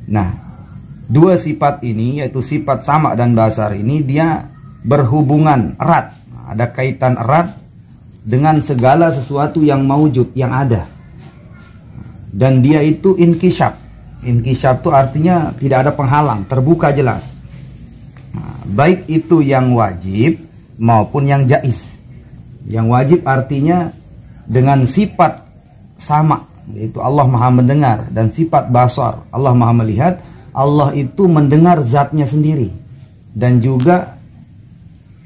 Nah, dua sifat ini, yaitu sifat sama dan basar ini, dia berhubungan erat, ada kaitan erat dengan segala sesuatu yang maujud, yang ada. Dan dia itu inkisyaf. Inkisyaf itu artinya tidak ada penghalang, terbuka jelas. Nah, baik itu yang wajib maupun yang jaiz. Yang wajib artinya dengan sifat sama, yaitu Allah Maha mendengar, dan sifat basar, Allah Maha melihat. Allah itu mendengar zatnya sendiri dan juga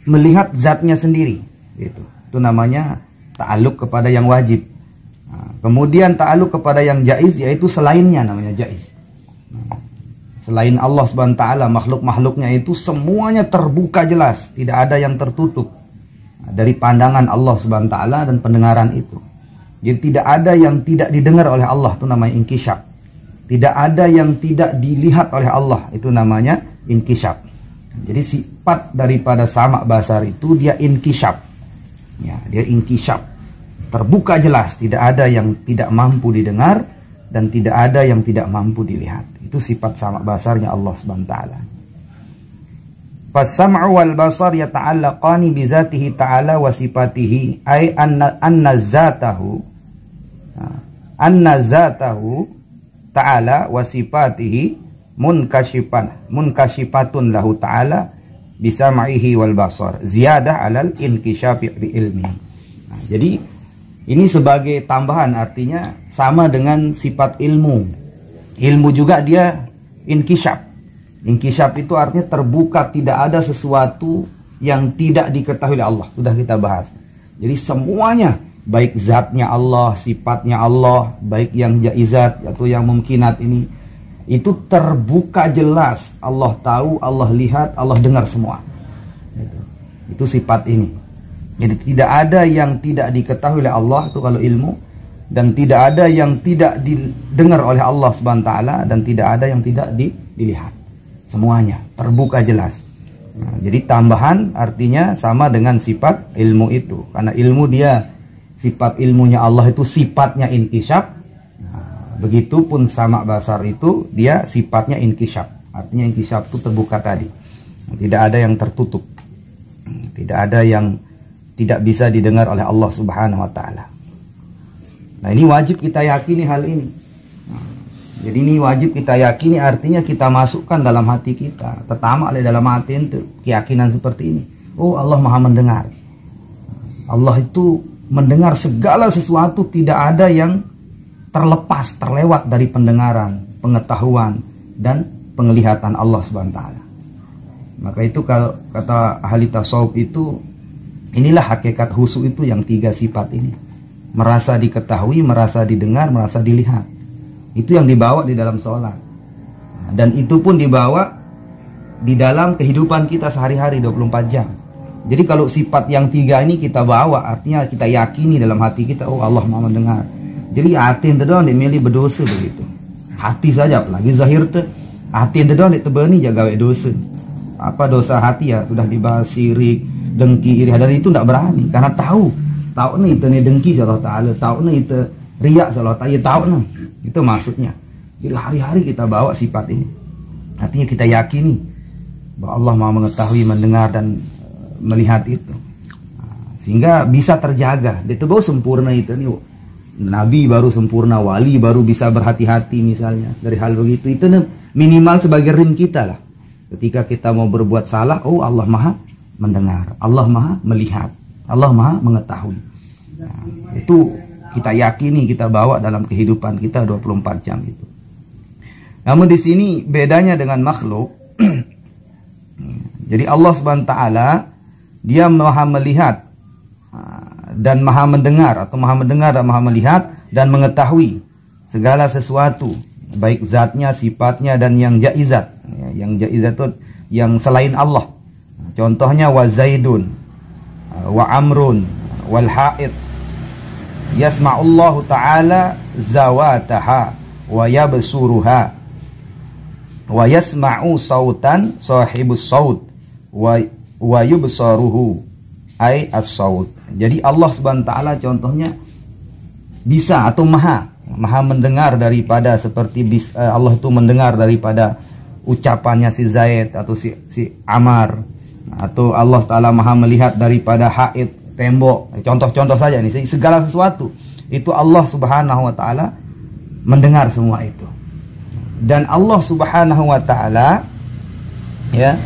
melihat zatnya sendiri. Itu namanya ta'alluq kepada yang wajib. Nah, kemudian ta'alluq kepada yang jaiz, yaitu selainnya, namanya jaiz. Nah, selain Allah Subhanahu wa taala, makhluk-makhluknya itu semuanya terbuka jelas, tidak ada yang tertutup dari pandangan Allah Subhanahu wa taala dan pendengaran itu. Jadi tidak ada yang tidak didengar oleh Allah, itu namanya inkisyaf. Tidak ada yang tidak dilihat oleh Allah, itu namanya inkisyaf. Jadi sifat daripada sama basar itu dia inkisyaf. Ya, dia inkisyaf. Terbuka jelas, tidak ada yang tidak mampu didengar dan tidak ada yang tidak mampu dilihat. Itu sifat sama basarnya Allah Subhanahu wa taala. Fas-sam'u wal basar yata'allaqani bi zatihi ta'ala wa sifatihi, ay anna zatahu ta'ala wa sifatihi munkashifatun lahu ta'ala bisam'ihi wal basar ziyadah 'alal inkishafi bi ilmi. Nah, jadi ini sebagai tambahan, artinya sama dengan sifat ilmu. Ilmu juga dia inkishaf. Inkishaf itu artinya terbuka, tidak ada sesuatu yang tidak diketahui oleh Allah. Sudah kita bahas. Jadi semuanya, baik zatnya Allah, sifatnya Allah, baik yang jaizat atau yang mungkinat ini, itu terbuka jelas. Allah tahu, Allah lihat, Allah dengar semua. Itu sifat ini. Jadi tidak ada yang tidak diketahui oleh Allah, itu kalau ilmu. Dan tidak ada yang tidak didengar oleh Allah Subhanahu wa taala, dan tidak ada yang tidak dilihat. Semuanya terbuka jelas. Nah, jadi tambahan artinya sama dengan sifat ilmu itu. Karena ilmu dia, sifat ilmunya Allah itu sifatnya inkisyaf. Nah, begitupun sama basar itu dia sifatnya inkisyaf. Artinya inkisyaf itu terbuka tadi. Nah, tidak ada yang tertutup. Tidak ada yang tidak bisa didengar oleh Allah Subhanahu wa taala. Nah, ini wajib kita yakini hal ini. Jadi ini wajib kita yakini, artinya kita masukkan dalam hati kita. Pertama dalam hati itu keyakinan seperti ini. Oh, Allah Maha mendengar. Allah itu mendengar segala sesuatu, tidak ada yang terlepas, terlewat dari pendengaran, pengetahuan, dan penglihatan Allah Subhanahu wa taala. Maka itu kalau kata ahli tasawuf itu, inilah hakikat khusyuk itu, yang tiga sifat ini. Merasa diketahui, merasa didengar, merasa dilihat. Itu yang dibawa di dalam sholat. Dan itu pun dibawa di dalam kehidupan kita sehari-hari 24 jam. Jadi kalau sifat yang tiga ini kita bawa, artinya kita yakini dalam hati kita, oh Allah Maha mendengar. Jadi hati itu doang dimilih berdosa begitu. Hati saja, apalagi zahir tu. Hati itu doang ditebani jaga dosa. Apa dosa hati ya? Sudah dibahas syirik, dengki, iri. Dan itu tidak berani. Karena tahu nih itu nih dengki Allah Ta'ala. Tahu nih itu riak Allah Ta'ala. Tahu nih. Itu maksudnya. Jadi hari-hari kita bawa sifat ini. Artinya kita yakini bahwa Allah Maha mengetahui, mendengar, dan melihat itu. Sehingga bisa terjaga. Itu baru sempurna itu nih. Nabi baru sempurna, wali baru bisa berhati-hati misalnya dari hal begitu. Itu minimal sebagai rim kita lah. Ketika kita mau berbuat salah, oh Allah Maha mendengar, Allah Maha melihat, Allah Maha mengetahui. Nah, itu kita yakini, kita bawa dalam kehidupan kita 24 jam itu. Namun di sini bedanya dengan makhluk. Jadi Allah Subhanahu wa taala dia Maha melihat dan Maha mendengar, atau Maha mendengar dan Maha melihat dan mengetahui segala sesuatu, baik zatnya, sifatnya, dan yang jaizat. Yang jaizat itu yang selain Allah. Contohnya wa Zaidun wa Amrun wal Haid yasma'ullahu ta'ala zawataha wa yabsuruha wa yasma'u sautan sahibus saut wa yubsaruhu ay as-saut. Jadi Allah Subhanahu wa taala contohnya bisa atau maha, maha mendengar daripada seperti Allah itu mendengar daripada ucapannya si Zaid atau si Ammar, atau Allah Ta'ala maha melihat daripada haid, tembok. Contoh-contoh saja nih, segala sesuatu itu Allah Subhanahu wa Ta'ala mendengar semua itu. Dan Allah Subhanahu wa Ta'ala, ya,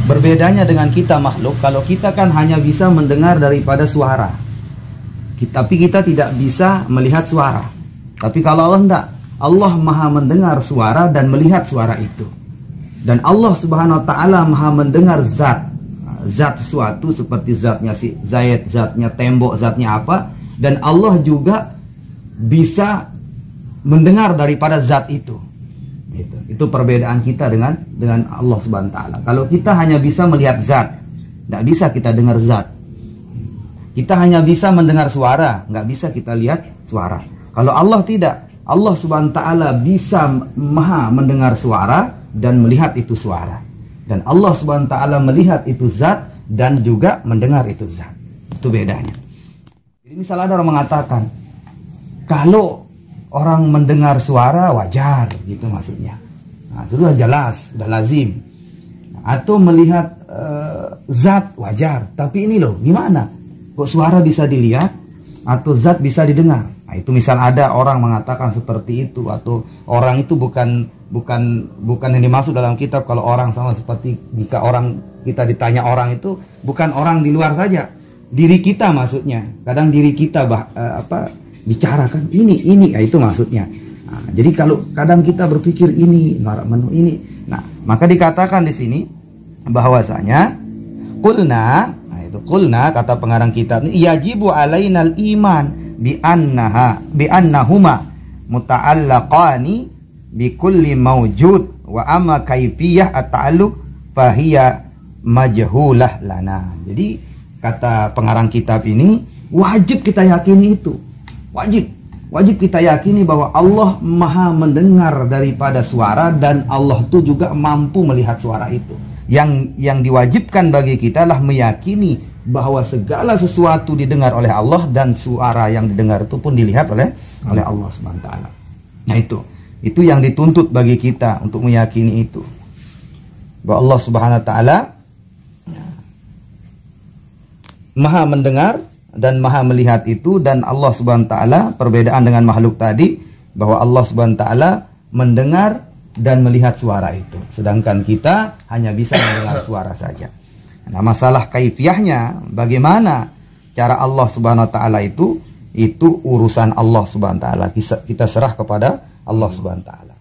berbedanya dengan kita makhluk. Kalau kita kan hanya bisa mendengar daripada suara, tapi kita tidak bisa melihat suara. Tapi kalau Allah enggak, Allah maha mendengar suara dan melihat suara itu. Dan Allah Subhanahu wa Ta'ala maha mendengar zat sesuatu, seperti zatnya si Zaid, zatnya tembok, zatnya apa. Dan Allah juga bisa mendengar daripada zat itu. Itu perbedaan kita dengan Allah Subhanahu wa Ta'ala. Kalau kita hanya bisa melihat zat, nggak bisa kita dengar zat. Kita hanya bisa mendengar suara, nggak bisa kita lihat suara. Kalau Allah tidak, Allah Subhanahu wa Ta'ala bisa maha mendengar suara dan melihat itu suara. Dan Allah Subhanahu wa Ta'ala melihat itu zat dan juga mendengar itu zat. Itu bedanya. Jadi misalnya ada orang mengatakan, kalau orang mendengar suara wajar, gitu maksudnya. Nah, sudah jelas, sudah lazim. Atau melihat zat wajar. Tapi ini loh, gimana? Kok suara bisa dilihat atau zat bisa didengar? Nah, itu misal ada orang mengatakan seperti itu, atau orang itu bukan yang dimaksud dalam kitab. Kalau orang sama seperti jika kita ditanya orang itu bukan orang di luar saja, diri kita maksudnya. Kadang diri kita bicarakan ini, ya itu maksudnya. Nah, jadi kalau kadang kita berpikir ini, menu ini, nah maka dikatakan di sini bahwasanya qulna, nah itu qulna kata pengarang kitab ini, yajibu alainal iman bi annahuma muta'allaqani bi kulli mawjud wa amma kaifiyah at-ta'alluq fahiya majhulah lana. Jadi kata pengarang kitab ini, wajib kita yakini itu. Wajib kita yakini bahwa Allah maha mendengar daripada suara dan Allah itu juga mampu melihat suara itu. Yang diwajibkan bagi kita adalah meyakini bahwa segala sesuatu didengar oleh Allah dan suara yang didengar itu pun dilihat oleh Allah Subhanahu wa Ta'ala. Nah itu yang dituntut bagi kita untuk meyakini itu, bahwa Allah Subhanahu wa Ta'ala maha mendengar dan maha melihat itu. Dan Allah Subhanahu wa Ta'ala, perbedaan dengan makhluk tadi, bahwa Allah Subhanahu wa Ta'ala mendengar dan melihat suara itu, sedangkan kita hanya bisa mendengar suara saja. Nah, masalah kaifiahnya, bagaimana cara Allah Subhanahu wa Ta'ala itu urusan Allah Subhanahu wa Ta'ala. Kita serah kepada Allah Subhanahu wa Ta'ala.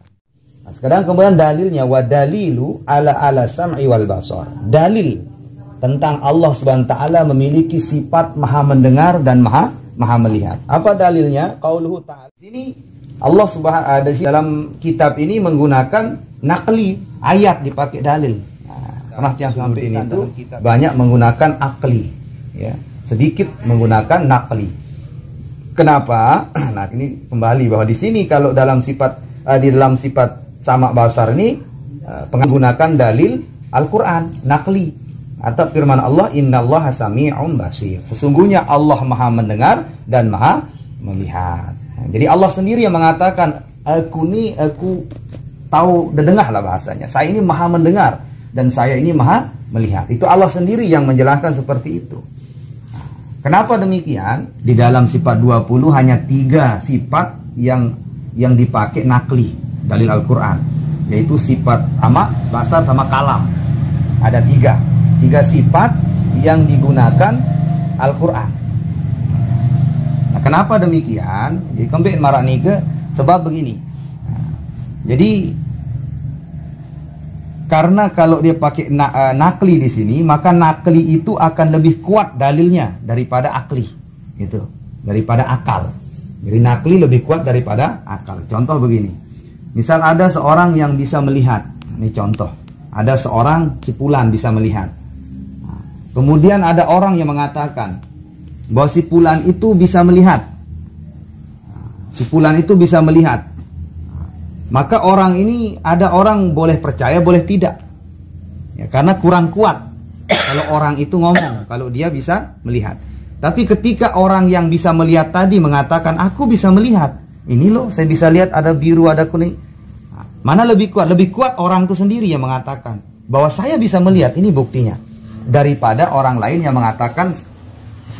Nah, sekarang kemudian dalilnya, wa dalilu ala sam'i wal basar. Dalil tentang Allah Subhanahu wa Ta'ala memiliki sifat maha mendengar dan maha melihat. Apa dalilnya? Qauluhu ta'ala. Sini Allah Subhanahu wa Ta'ala dalam kitab ini menggunakan naqli, ayat dipakai dalil. Pernah yang sampai ini itu banyak menggunakan akli, ya, sedikit menggunakan nakli. Kenapa? Nah, ini kembali bahwa di sini kalau dalam sifat sama basar ini menggunakan dalil Al-Quran, nakli, atau firman Allah, innallaha sami'un basir. Sesungguhnya Allah maha mendengar dan maha melihat. Nah, jadi Allah sendiri yang mengatakan, aku tahu dengar lah bahasanya. Saya ini maha mendengar dan saya ini maha melihat. Itu Allah sendiri yang menjelaskan seperti itu. Kenapa demikian? Di dalam sifat 20 hanya 3 sifat yang dipakai nakli dalil Al-Quran, yaitu sifat sama, basar, sama kalam. Ada 3 sifat yang digunakan Al-Quran. Nah, kenapa demikian? Jadi kembali marani ke sebab begini. Jadi karena kalau dia pakai nakli di sini, maka nakli itu akan lebih kuat dalilnya daripada akli, gitu, daripada akal. Jadi nakli lebih kuat daripada akal. Contoh begini, misal ada seorang yang bisa melihat, ini contoh, ada seorang cipulan bisa melihat. Kemudian ada orang yang mengatakan bahwa cipulan itu bisa melihat, cipulan itu bisa melihat. Maka ada orang boleh percaya, boleh tidak, ya, karena kurang kuat kalau orang itu ngomong kalau dia bisa melihat. Tapi ketika orang yang bisa melihat tadi mengatakan aku bisa melihat, Ini loh, saya bisa lihat ada biru, ada kuning. Mana lebih kuat? Lebih kuat orang itu sendiri yang mengatakan bahwa saya bisa melihat, ini buktinya. Daripada orang lain yang mengatakan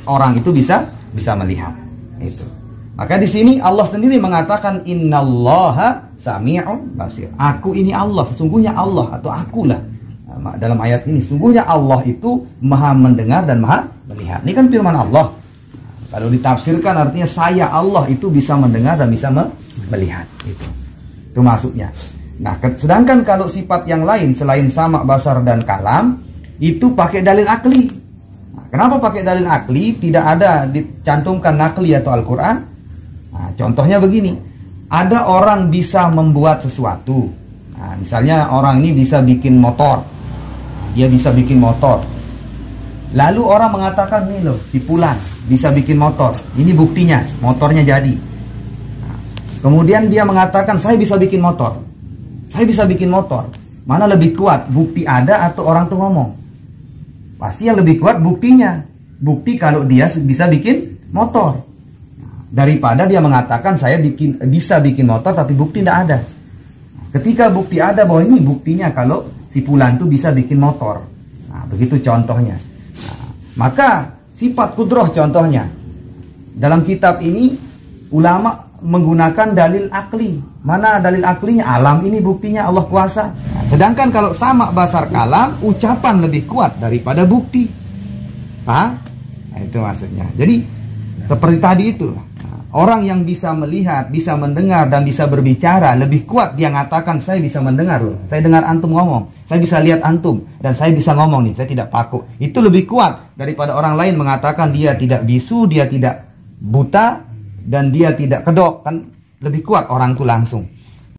orang itu bisa melihat. Itu. Maka di sini Allah sendiri mengatakan innallaha sami'un basir. Aku ini Allah, sesungguhnya Allah atau akulah. Dalam ayat ini, sesungguhnya Allah itu maha mendengar dan maha melihat. Ini kan firman Allah. Kalau ditafsirkan artinya saya Allah itu bisa mendengar dan bisa melihat. Itu maksudnya. Nah, sedangkan kalau sifat yang lain selain sama, basar, dan kalam itu pakai dalil akli. Nah, kenapa pakai dalil akli? Tidak ada dicantumkan nakli atau Al-Quran. Nah, contohnya begini. Ada orang bisa membuat sesuatu. Nah, misalnya orang ini bisa bikin motor. Dia bisa bikin motor. Lalu orang mengatakan, nih loh, si Fulan bisa bikin motor. Ini buktinya, motornya jadi. Nah, kemudian dia mengatakan, saya bisa bikin motor. Saya bisa bikin motor. Mana lebih kuat, bukti ada atau orang tuh ngomong? Pasti yang lebih kuat buktinya. Bukti kalau dia bisa bikin motor. Daripada dia mengatakan, saya bisa bikin motor tapi bukti tidak ada. Ketika bukti ada bahwa ini buktinya kalau si Fulan tuh bisa bikin motor. Nah, begitu contohnya. Nah, maka sifat kudroh contohnya. Dalam kitab ini ulama menggunakan dalil akli. Mana dalil aklinya? Alam ini buktinya Allah kuasa. Nah, sedangkan kalau sama basar kalam, ucapan lebih kuat daripada bukti. Nah, itu maksudnya. Jadi seperti tadi itu. Nah, orang yang bisa melihat, bisa mendengar dan bisa berbicara lebih kuat dia mengatakan saya bisa mendengar loh. Saya dengar antum ngomong. Saya bisa lihat antum dan saya bisa ngomong nih, saya tidak paku. Itu lebih kuat daripada orang lain mengatakan dia tidak bisu, dia tidak buta dan dia tidak kedok. Kan lebih kuat orang itu langsung.